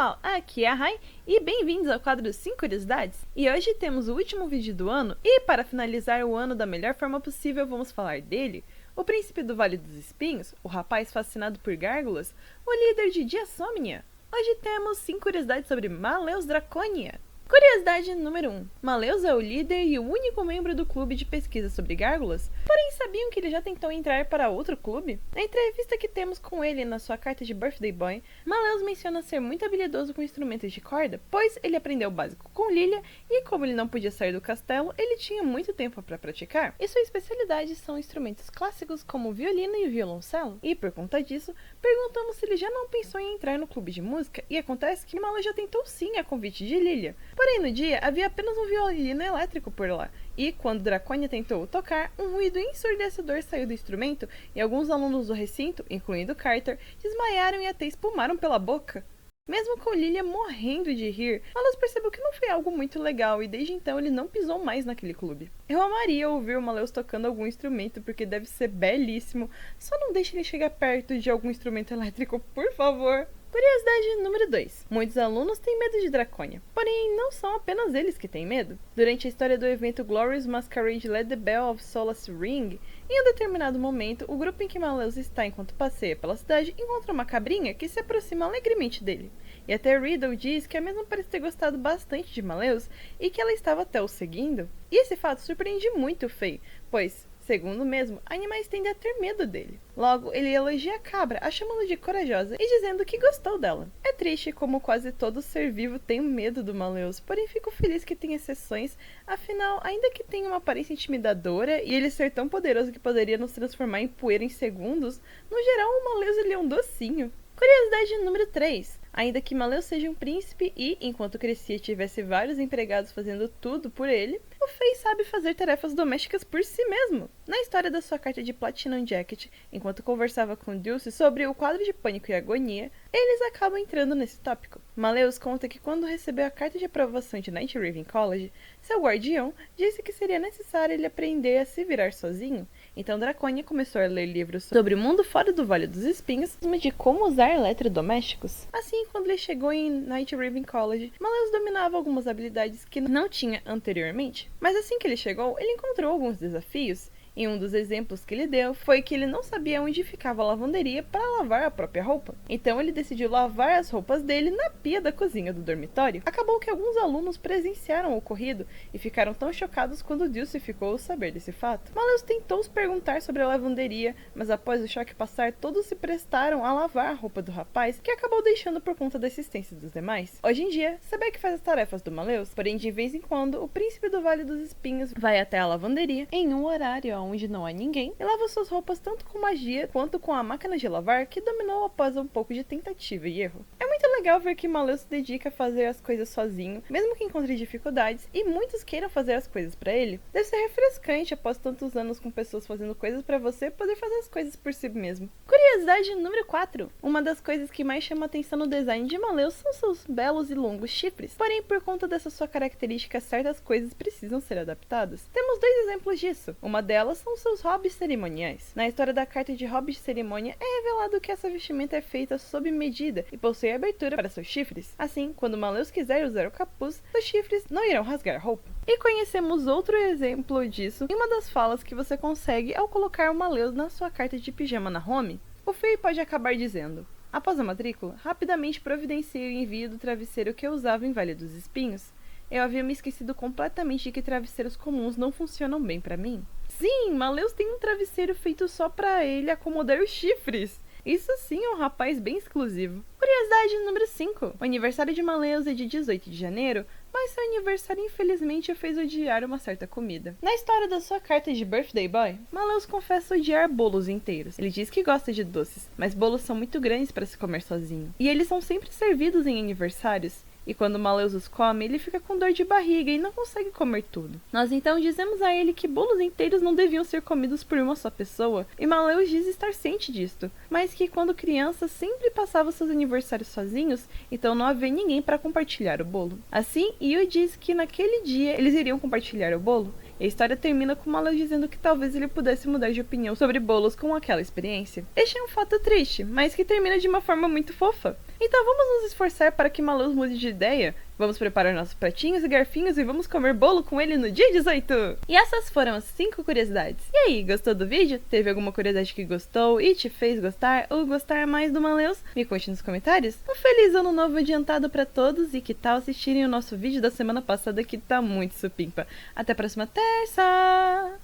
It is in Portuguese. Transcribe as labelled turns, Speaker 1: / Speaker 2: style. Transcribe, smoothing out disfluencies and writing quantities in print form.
Speaker 1: pessoal, aqui é a Rai e bem-vindos ao quadro 5 curiosidades. E hoje temos o último vídeo do ano e para finalizar o ano da melhor forma possível vamos falar dele, o príncipe do Vale dos Espinhos, o rapaz fascinado por gárgulas, o líder de Diasomnia. Hoje temos 5 curiosidades sobre Maleus Draconia. Curiosidade número 1. Maleus é o líder e o único membro do clube de pesquisa sobre gárgulas, porém sabiam que ele já tentou entrar para outro clube? Na entrevista que temos com ele na sua carta de Birthday Boy, Maleus menciona ser muito habilidoso com instrumentos de corda, pois ele aprendeu o básico com Lilia e como ele não podia sair do castelo, ele tinha muito tempo para praticar. E sua especialidade são instrumentos clássicos como o violino e o violoncelo. E por conta disso, perguntamos se ele já não pensou em entrar no clube de música e acontece que Maleus já tentou sim a convite de Lilia. Porém, no dia, havia apenas um violino elétrico por lá, e quando Draconia tentou tocar, um ruído ensurdecedor saiu do instrumento e alguns alunos do recinto, incluindo Carter, desmaiaram e até espumaram pela boca. Mesmo com Lilia morrendo de rir, Maleus percebeu que não foi algo muito legal e desde então ele não pisou mais naquele clube. Eu amaria ouvir o Maleus tocando algum instrumento porque deve ser belíssimo, só não deixe ele chegar perto de algum instrumento elétrico, por favor. Curiosidade número 2. Muitos alunos têm medo de Draconia, porém não são apenas eles que têm medo. Durante a história do evento Glorious Masquerade Let the Bell of Solace Ring, em um determinado momento, o grupo em que Maleus está enquanto passeia pela cidade encontra uma cabrinha que se aproxima alegremente dele. E até Riddle diz que a mesma parece ter gostado bastante de Maleus e que ela estava até o seguindo. E esse fato surpreende muito Faye, pois, segundo mesmo, animais tendem a ter medo dele. Logo, ele elogia a cabra, a chamando de corajosa e dizendo que gostou dela. É triste como quase todo ser vivo tem medo do Maleus, porém fico feliz que tem exceções, afinal, ainda que tenha uma aparência intimidadora e ele ser tão poderoso que poderia nos transformar em poeira em segundos, no geral o Maleus ele é um docinho. Curiosidade número 3. Ainda que Maleus seja um príncipe e, enquanto crescia, tivesse vários empregados fazendo tudo por ele, o Faye sabe fazer tarefas domésticas por si mesmo. Na história da sua carta de Platinum Jacket, enquanto conversava com Dulce sobre o quadro de pânico e agonia, eles acabam entrando nesse tópico. Maleus conta que quando recebeu a carta de aprovação de Night Raven College, seu guardião disse que seria necessário ele aprender a se virar sozinho. Então Draconia começou a ler livros sobre o mundo fora do Vale dos Espinhos e de como usar eletrodomésticos. Assim, quando ele chegou em Night Raven College, Maleus dominava algumas habilidades que não tinha anteriormente. Mas assim que ele chegou, ele encontrou alguns desafios. E um dos exemplos que ele deu foi que ele não sabia onde ficava a lavanderia para lavar a própria roupa. Então ele decidiu lavar as roupas dele na pia da cozinha do dormitório. Acabou que alguns alunos presenciaram o ocorrido e ficaram tão chocados quando Dulce ficou ao saber desse fato. Maleus tentou perguntar sobre a lavanderia, mas após o choque passar, todos se prestaram a lavar a roupa do rapaz, que acabou deixando por conta da assistência dos demais. Hoje em dia, Sebek faz as tarefas do Maleus, porém de vez em quando, o príncipe do Vale dos Espinhos vai até a lavanderia em um horário onde não há ninguém, e lava suas roupas tanto com magia quanto com a máquina de lavar que dominou após um pouco de tentativa e erro. É muito legal ver que Maleus se dedica a fazer as coisas sozinho, mesmo que encontre dificuldades, e muitos queiram fazer as coisas pra ele. Deve ser refrescante após tantos anos com pessoas fazendo coisas pra você, poder fazer as coisas por si mesmo. Curiosidade número 4. Uma das coisas que mais chama atenção no design de Maleus são seus belos e longos chifres, porém por conta dessa sua característica certas coisas precisam ser adaptadas. Temos 2 exemplos disso. Uma delas são seus hobbies cerimoniais. Na história da carta de hobby de cerimônia, é revelado que essa vestimenta é feita sob medida e possui abertura para seus chifres. Assim, quando Maleus quiser usar o capuz, seus chifres não irão rasgar a roupa. E conhecemos outro exemplo disso em uma das falas que você consegue ao colocar o Maleus na sua carta de pijama na home. O Faye pode acabar dizendo: após a matrícula, rapidamente providenciei o envio do travesseiro que eu usava em Vale dos Espinhos. Eu havia me esquecido completamente de que travesseiros comuns não funcionam bem pra mim. Sim, Maleus tem um travesseiro feito só pra ele acomodar os chifres. Isso sim é um rapaz bem exclusivo. Curiosidade número 5. O aniversário de Maleus é de 18 de janeiro, mas seu aniversário infelizmente o fez odiar uma certa comida. Na história da sua carta de Birthday Boy, Maleus confessa odiar bolos inteiros. Ele diz que gosta de doces, mas bolos são muito grandes para se comer sozinho. E eles são sempre servidos em aniversários. E quando Maleus os come, ele fica com dor de barriga e não consegue comer tudo. Nós então dizemos a ele que bolos inteiros não deviam ser comidos por uma só pessoa, e Maleus diz estar ciente disto, mas que quando criança sempre passava seus aniversários sozinhos, então não havia ninguém para compartilhar o bolo. Assim, Yu diz que naquele dia eles iriam compartilhar o bolo, e a história termina com Maleus dizendo que talvez ele pudesse mudar de opinião sobre bolos com aquela experiência. Este é um fato triste, mas que termina de uma forma muito fofa. Então vamos nos esforçar para que Malus mude de ideia. Vamos preparar nossos pratinhos e garfinhos e vamos comer bolo com ele no dia 18! E essas foram as 5 curiosidades. E aí, gostou do vídeo? Teve alguma curiosidade que gostou e te fez gostar ou gostar mais do Maleus? Me conte nos comentários. Um feliz ano novo adiantado para todos e que tal assistirem o nosso vídeo da semana passada que tá muito supimpa. Até a próxima terça!